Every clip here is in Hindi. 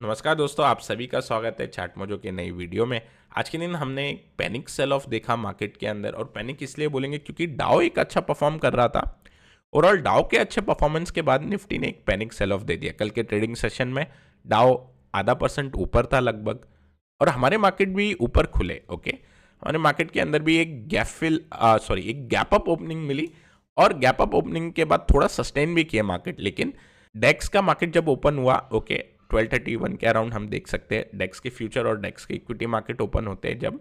नमस्कार दोस्तों, आप सभी का स्वागत है चार्ट मोजो के नई वीडियो में। आज के दिन हमने एक पैनिक सेल ऑफ देखा मार्केट के अंदर, और पैनिक इसलिए बोलेंगे क्योंकि डाउ एक अच्छा परफॉर्म कर रहा था। ओवरऑल डाउ के अच्छे परफॉर्मेंस के बाद निफ्टी ने एक पैनिक सेल ऑफ दे दिया। कल के ट्रेडिंग सेशन में डाउ आधा % ऊपर था लगभग, और हमारे मार्केट भी ऊपर खुले। ओके, हमारे मार्केट के अंदर भी एक एक गैप अप ओपनिंग मिली, और गैप अप ओपनिंग के बाद थोड़ा सस्टेन भी किया मार्केट। लेकिन डेक्स का मार्केट जब ओपन हुआ, ओके, 1231 के अराउंड हम देख सकते हैं डेक्स के फ्यूचर और डेक्स के इक्विटी मार्केट ओपन होते हैं जब,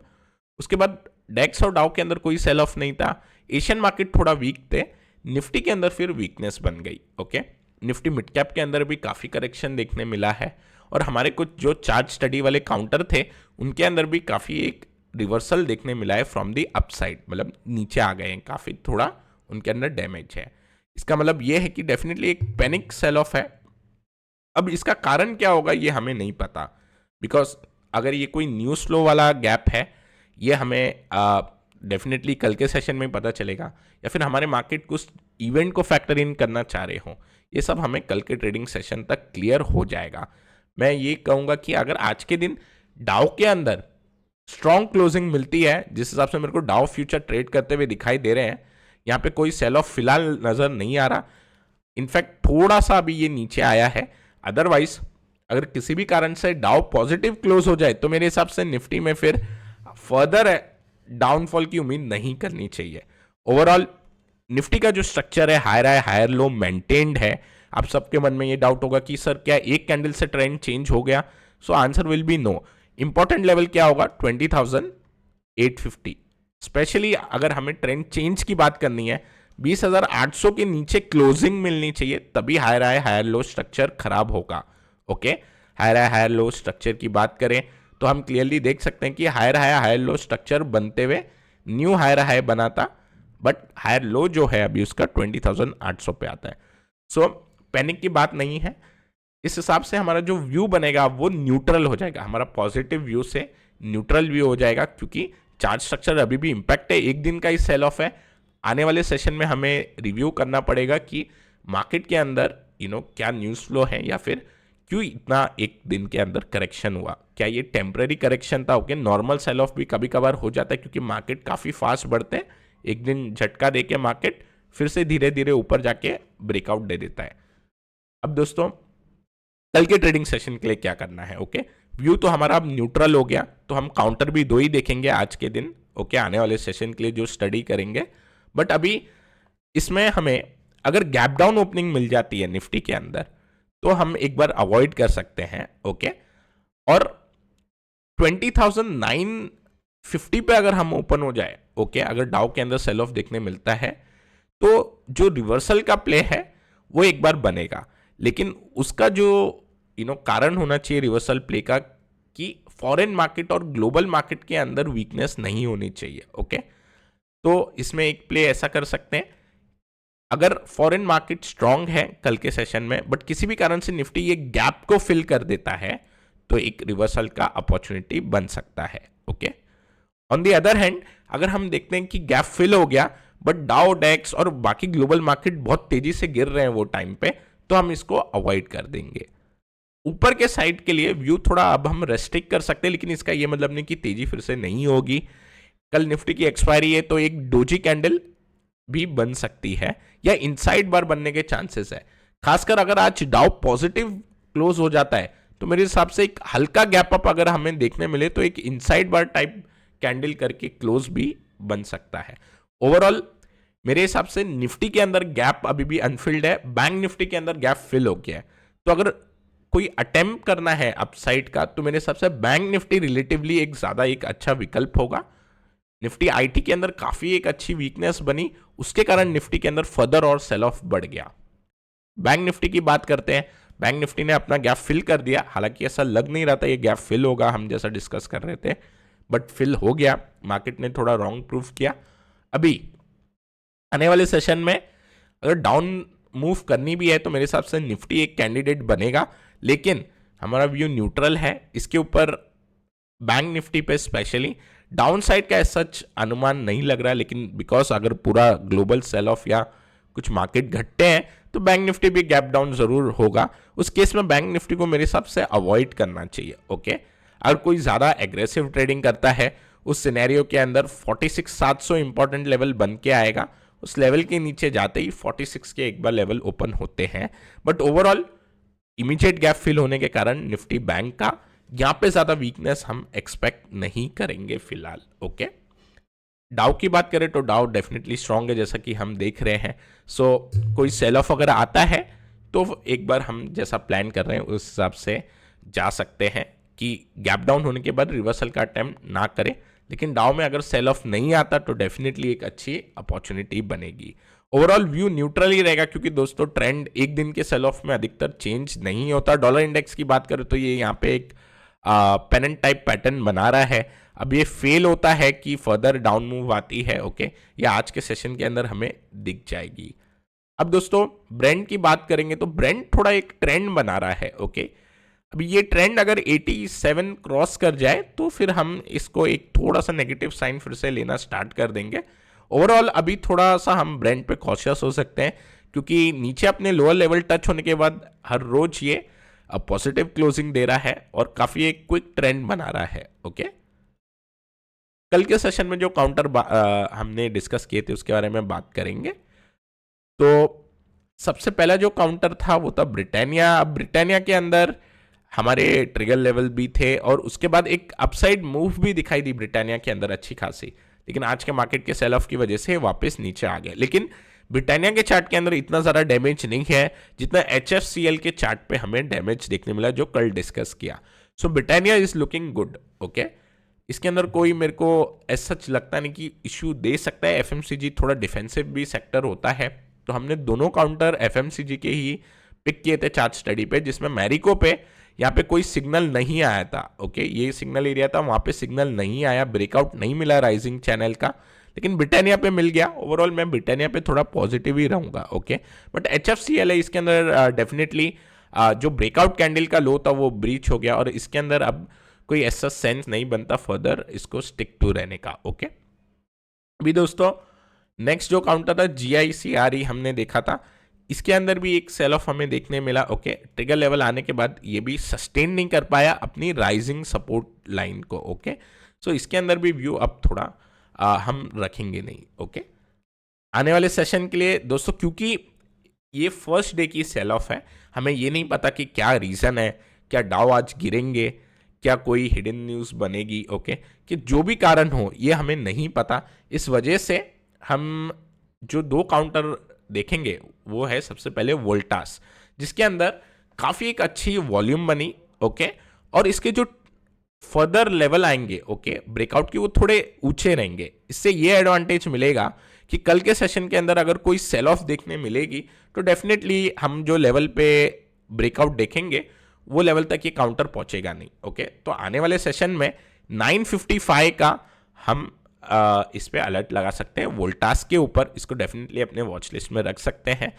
उसके बाद डेक्स और डाउ के अंदर कोई सेल ऑफ नहीं था। एशियन मार्केट थोड़ा वीक थे, निफ्टी के अंदर फिर वीकनेस बन गई। ओके, निफ्टी मिड कैप के अंदर भी काफ़ी करेक्शन देखने मिला है, और हमारे कुछ जो चार्ट स्टडी वाले काउंटर थे उनके अंदर भी काफ़ी एक रिवर्सल देखने मिला है फ्रॉम दी अपसाइड, मतलब नीचे आ गए हैं काफ़ी, थोड़ा उनके अंदर डैमेज है। इसका मतलब ये है कि डेफिनेटली एक पैनिक सेल ऑफ है। अब इसका कारण क्या होगा ये हमें नहीं पता, बिकॉज अगर ये कोई न्यूज़ फ्लो वाला गैप है ये हमें डेफिनेटली कल के सेशन में पता चलेगा, या फिर हमारे मार्केट कुछ इवेंट को फैक्टर इन करना चाह रहे हो, ये सब हमें कल के ट्रेडिंग सेशन तक क्लियर हो जाएगा। मैं ये कहूँगा कि अगर आज के दिन डाउ के अंदर स्ट्रॉन्ग क्लोजिंग मिलती है, जिस हिसाब से मेरे को डाउ फ्यूचर ट्रेड करते हुए दिखाई दे रहे हैं, यहाँ पे कोई सेल ऑफ फिलहाल नज़र नहीं आ रहा। इनफैक्ट थोड़ा सा अभी ये नीचे आया है। अदरवाइज अगर किसी भी कारण से डाउ पॉजिटिव क्लोज हो जाए तो मेरे हिसाब से निफ्टी में फिर फर्दर डाउनफॉल की उम्मीद नहीं करनी चाहिए। ओवरऑल निफ्टी का जो स्ट्रक्चर है, higher high higher low maintained है। आप सबके मन में ये डाउट होगा कि सर क्या एक कैंडल से ट्रेंड चेंज हो गया? So answer will be no. Important level क्या होगा? 20,850। स्पेशली अगर हमें ट्रेंड चेंज की बात करनी है, 20,800 के नीचे क्लोजिंग मिलनी चाहिए, तभी higher high higher low structure खराब होगा। Okay, higher high higher low structure की बात करें तो हम क्लियरली देख सकते हैं कि higher high higher low structure बनते हुए न्यू हायर हाई बना था, बट हायर लो जो है अभी उसका 20,800 पे आता है। सो पैनिक की बात नहीं है। इस हिसाब से हमारा जो व्यू बनेगा वो न्यूट्रल हो जाएगा, हमारा पॉजिटिव व्यू से न्यूट्रल व्यू हो जाएगा, क्योंकि चार्ट स्ट्रक्चर अभी भी इंपैक्ट है। एक दिन का ही सेल ऑफ है। आने वाले सेशन में हमें रिव्यू करना पड़ेगा कि मार्केट के अंदर क्या न्यूज़ फ्लो है, या फिर क्यों इतना एक दिन के अंदर करेक्शन हुआ। क्या ये टेम्पररी करेक्शन था? ओके, नॉर्मल सेल ऑफ भी कभी कभार हो जाता है, क्योंकि मार्केट काफ़ी फास्ट बढ़ते हैं। एक दिन झटका दे के मार्केट फिर से धीरे धीरे ऊपर जाके ब्रेकआउट दे देता है। अब दोस्तों, कल के ट्रेडिंग सेशन के लिए क्या करना है? ओके, व्यू तो हमारा अब न्यूट्रल हो गया, तो हम काउंटर भी दो ही देखेंगे आज के दिन। ओके, आने वाले सेशन के लिए जो स्टडी करेंगे। बट अभी इसमें हमें अगर गैप डाउन ओपनिंग मिल जाती है निफ्टी के अंदर तो हम एक बार अवॉइड कर सकते हैं। ओके, और 20,950 पे अगर हम ओपन हो जाए, ओके, अगर डाउ के अंदर सेल ऑफ देखने मिलता है तो जो रिवर्सल का प्ले है वो एक बार बनेगा। लेकिन उसका जो कारण होना चाहिए रिवर्सल प्ले का, कि फॉरेन मार्केट और ग्लोबल मार्केट के अंदर वीकनेस नहीं होनी चाहिए। ओके, तो इसमें एक प्ले ऐसा कर सकते हैं, अगर फॉरेन मार्केट स्ट्रांग है कल के सेशन में, बट किसी भी कारण से निफ्टी ये गैप को फिल कर देता है, तो एक रिवर्सल का अपॉर्चुनिटी बन सकता है। Okay, on the other hand अगर हम देखते हैं कि गैप फिल हो गया बट डाउ डेक्स और बाकी ग्लोबल मार्केट बहुत तेजी से गिर रहे हैं वो टाइम पे, तो हम इसको अवॉइड कर देंगे। ऊपर के साइड के लिए व्यू थोड़ा अब हम रेस्ट्रिक्ट कर सकते हैं, लेकिन इसका ये मतलब नहीं कि तेजी फिर से नहीं होगी। कल निफ्टी की एक्सपायरी है तो एक डोजी कैंडल भी बन सकती है, या इनसाइड बार बनने के चांसेस है। खासकर अगर आज डाउ पॉजिटिव क्लोज हो जाता है तो मेरे हिसाब से एक हल्का गैप अप अगर हमें देखने मिले तो एक इनसाइड बार टाइप कैंडल करके क्लोज भी बन सकता है। ओवरऑल मेरे हिसाब से निफ्टी के अंदर गैप अभी भी अनफिल्ड है, बैंक निफ्टी के अंदर गैप फिल हो गया है। तो अगर कोई अटेम्प्ट करना है अपसाइड का तो मेरे हिसाब से बैंक निफ्टी रिलेटिवली एक ज्यादा एक अच्छा विकल्प होगा। निफ्टी आईटी के अंदर काफी एक अच्छी वीकनेस बनी, उसके कारण निफ्टी के अंदर फर्दर और सेल ऑफ बढ़ गया। बैंक निफ्टी की बात करते हैं। बैंक निफ्टी ने अपना गैप फिल कर दिया, हालांकि ऐसा लग नहीं रहा था ये गैप फिल होगा, हम जैसा डिस्कस कर रहे थे, बट फिल हो गया। मार्केट ने थोड़ा रॉन्ग प्रूफ किया। अभी आने वाले सेशन में अगर डाउन मूव करनी भी है तो मेरे हिसाब से निफ्टी एक कैंडिडेट बनेगा, लेकिन हमारा व्यू न्यूट्रल है इसके ऊपर। बैंक निफ्टी पे स्पेशली डाउन साइड का सच अनुमान नहीं लग रहा है, लेकिन बिकॉज अगर पूरा ग्लोबल सेल ऑफ या कुछ मार्केट घटते हैं तो बैंक निफ्टी भी गैप डाउन जरूर होगा। उस केस में बैंक निफ्टी को मेरे हिसाब से अवॉइड करना चाहिए। ओके, अगर कोई ज्यादा एग्रेसिव ट्रेडिंग करता है उस सिनेरियो के अंदर 46,700 इंपॉर्टेंट लेवल बन के आएगा। उस लेवल के नीचे जाते ही 46 के एक बार लेवल ओपन होते हैं, but overall immediate gap fill होने के कारण निफ्टी बैंक का यहां पे ज्यादा वीकनेस हम एक्सपेक्ट नहीं करेंगे फिलहाल। ओके, डाउ की बात करें तो डाउ डेफिनेटली स्ट्रांग है जैसा कि हम देख रहे हैं। सो कोई सेल ऑफ अगर आता है तो एक बार हम जैसा प्लान कर रहे हैं उस हिसाब से जा सकते हैं कि गैप डाउन होने के बाद रिवर्सल का अटेम्प्ट ना करें। लेकिन डाउ में अगर सेल ऑफ नहीं आता तो डेफिनेटली एक अच्छी अपॉर्चुनिटी बनेगी। ओवरऑल व्यू न्यूट्रल ही रहेगा क्योंकि दोस्तों ट्रेंड एक दिन के सेल ऑफ में अधिकतर चेंज नहीं होता। डॉलर इंडेक्स की बात करें तो ये यहाँ पे एक पेनेंट टाइप पैटर्न बना रहा है। अब ये फेल होता है कि फर्दर डाउन मूव आती है। ओके, ये आज के सेशन के अंदर हमें दिख जाएगी। अब दोस्तों ब्रेंट की बात करेंगे तो ब्रेंट थोड़ा एक ट्रेंड बना रहा है। ओके, अब ये ट्रेंड अगर 87 क्रॉस कर जाए तो फिर हम इसको एक थोड़ा सा नेगेटिव साइन फिर से लेना स्टार्ट कर देंगे। ओवरऑल अभी थोड़ा सा हम ब्रेंट पे कॉशियस हो सकते हैं क्योंकि नीचे अपने लोअर लेवल टच होने के बाद हर रोज ये पॉजिटिव क्लोजिंग दे रहा है और काफी एक क्विक ट्रेंड बना रहा है। ओके, कल के सेशन में जो काउंटर हमने डिस्कस किए थे उसके बारे में बात करेंगे। तो सबसे पहला जो काउंटर था वो था ब्रिटानिया। अब ब्रिटानिया के अंदर हमारे ट्रिगर लेवल भी थे और उसके बाद एक अपसाइड मूव भी दिखाई दी ब्रिटानिया के अंदर अच्छी खासी, लेकिन आज के मार्केट के सेल ऑफ की वजह से वापस नीचे आ गए। लेकिन ब्रिटानिया के चार्ट के अंदर इतना ज़्यादा डैमेज नहीं है जितना HFCL के चार्ट पे हमें डैमेज देखने मिला जो कल डिस्कस किया। So Britannia is looking good. Okay, इसके अंदर कोई मेरे को ऐसा सच लगता नहीं कि इश्यू दे सकता है। FMCG थोड़ा डिफेंसिव भी सेक्टर होता है, तो हमने दोनों काउंटर FMCG के ही पिक किए थे चार्ट स्टडी पे, जिसमें मैरिको पे यहाँ पे कोई सिग्नल नहीं आया था। ओके, ये सिग्नल एरिया था, वहां पे सिग्नल नहीं आया, ब्रेकआउट नहीं मिला राइजिंग चैनल का, लेकिन ब्रिटानिया पे मिल गया। ओवरऑल मैं ब्रिटानिया पे थोड़ा पॉजिटिव ही रहूंगा। ओके, बट HFCL है इसके अंदर डेफिनेटली जो ब्रेकआउट कैंडल का लो था वो ब्रीच हो गया और इसके अंदर अब कोई ऐसा सेंस नहीं बनता फर्दर इसको स्टिक टू रहने का। ओके, अभी दोस्तों नेक्स्ट जो काउंटर था GICRE हमने देखा था, इसके अंदर भी एक सेल ऑफ हमें देखने मिला। ओके, ट्रिगर लेवल आने के बाद ये भी सस्टेन नहीं कर पाया अपनी राइजिंग सपोर्ट लाइन को। ओके, सो इसके अंदर भी व्यू अब थोड़ा हम रखेंगे नहीं। ओके, आने वाले सेशन के लिए दोस्तों क्योंकि ये फर्स्ट डे की सेल ऑफ है, हमें ये नहीं पता कि क्या रीजन है, क्या डाउ आज गिरेंगे, क्या कोई हिडन न्यूज बनेगी। ओके, कि जो भी कारण हो ये हमें नहीं पता। इस वजह से हम जो दो काउंटर देखेंगे वो है सबसे पहले वोल्टास, जिसके अंदर काफी एक अच्छी वॉल्यूम बनी। ओके, और इसके जो फर्दर लेवल आएंगे ओके ब्रेकआउट की वो थोड़े ऊंचे रहेंगे। इससे ये एडवांटेज मिलेगा कि कल के सेशन के अंदर अगर कोई सेल ऑफ देखने मिलेगी तो डेफिनेटली हम जो लेवल पे ब्रेकआउट देखेंगे वो लेवल तक ये काउंटर पहुंचेगा नहीं। ओके, तो आने वाले सेशन में 955 का हम इस पे अलर्ट लगा सकते हैं वोल्टास के ऊपर। इसको डेफिनेटली अपने वॉच लिस्ट में रख सकते हैं।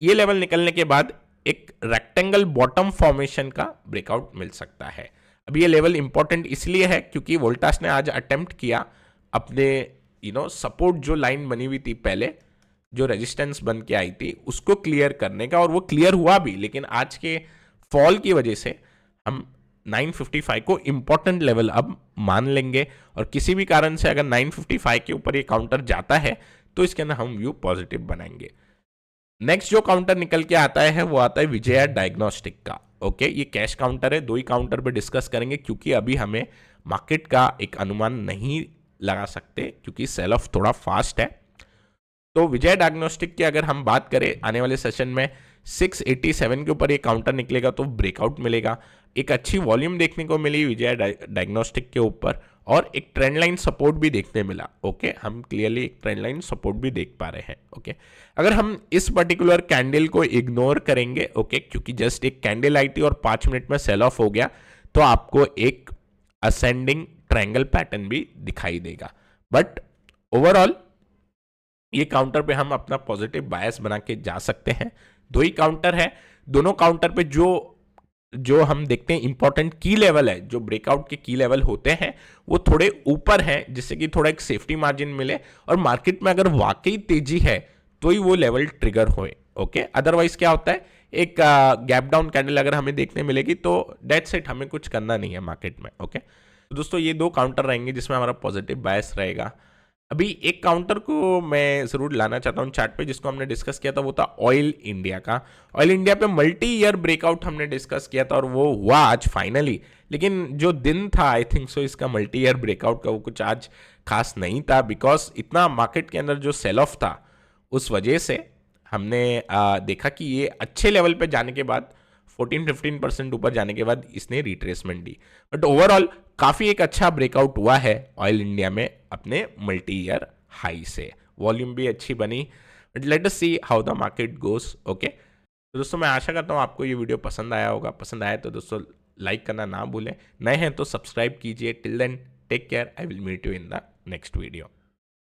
ये लेवल निकलने के बाद एक रेक्टेंगल बॉटम फॉर्मेशन का ब्रेकआउट मिल सकता है। अब ये लेवल इंपॉर्टेंट इसलिए है क्योंकि वोल्टास ने आज अटेम्प्ट किया अपने सपोर्ट जो लाइन बनी हुई थी पहले, जो रेजिस्टेंस बन के आई थी उसको क्लियर करने का, और वो क्लियर हुआ भी। लेकिन आज के फॉल की वजह से हम 955 को इंपॉर्टेंट लेवल अब मान लेंगे, और किसी भी कारण से अगर 955 के ऊपर ये काउंटर जाता है तो इसके अंदर हम व्यू पॉजिटिव बनाएंगे। नेक्स्ट जो काउंटर निकल के आता है वो आता है विजया डायग्नोस्टिक का। ओके, ये कैश काउंटर है, दो ही काउंटर पे डिस्कस करेंगे क्योंकि अभी हमें मार्केट का एक अनुमान नहीं लगा सकते क्योंकि सेल ऑफ थोड़ा फास्ट है। तो विजय डायग्नोस्टिक की अगर हम बात करें आने वाले सेशन में 687 के ऊपर ये काउंटर निकलेगा तो ब्रेकआउट मिलेगा। एक अच्छी वॉल्यूम देखने को मिली विजय डायग्नोस्टिक के ऊपर और एक ट्रेंड लाइन सपोर्ट भी देखने मिला। ओके, हम क्लियरली एक ट्रेंड लाइन सपोर्ट भी देख पा रहे हैं। ओके, अगर हम इस पर्टिकुलर कैंडल को इग्नोर करेंगे ओके क्योंकि जस्ट एक कैंडल आई थी और 5 मिनट में सेल ऑफ हो गया, तो आपको एक असेंडिंग ट्रायंगल पैटर्न भी दिखाई देगा। बट ओवरऑल ये काउंटर पे हम अपना पॉजिटिव बायस बना के जा सकते हैं। दो ही काउंटर है, दोनों काउंटर पे जो हम देखते हैं इंपॉर्टेंट की लेवल है, जो ब्रेकआउट के की लेवल होते हैं वो थोड़े ऊपर हैं, जिससे कि थोड़ा एक सेफ्टी मार्जिन मिले और मार्केट में अगर वाकई तेजी है तो ही वो लेवल ट्रिगर होए। ओके। अदरवाइज क्या होता है, एक गैप डाउन कैंडल अगर हमें देखने मिलेगी तो डेट्स इट, हमें कुछ करना नहीं है मार्केट में। ओके, तो दोस्तों ये दो काउंटर रहेंगे जिसमें हमारा पॉजिटिव बायस रहेगा। अभी एक काउंटर को मैं जरूर लाना चाहता हूँ चार्ट पे, जिसको हमने डिस्कस किया था, वो था ऑयल इंडिया का। ऑयल इंडिया पे मल्टी ईयर ब्रेकआउट हमने डिस्कस किया था और वो हुआ आज फाइनली। लेकिन जो दिन था आई थिंक सो इसका मल्टी ईयर ब्रेकआउट का, वो कुछ आज खास नहीं था, बिकॉज इतना मार्केट के अंदर जो सेल ऑफ था उस वजह से हमने देखा कि ये अच्छे लेवल पे जाने के बाद 14-15% ऊपर जाने के बाद इसने रिट्रेसमेंट दी। बट ओवरऑल काफ़ी एक अच्छा ब्रेकआउट हुआ है ऑयल इंडिया में अपने मल्टी ईयर हाई से। वॉल्यूम भी अच्छी बनी। But let us see how the market goes. Okay, तो दोस्तों मैं आशा करता हूँ आपको ये वीडियो पसंद आया होगा। पसंद आया तो दोस्तों लाइक करना ना भूलें, नए हैं तो सब्सक्राइब कीजिए। Till then take care, I will meet you in the next video.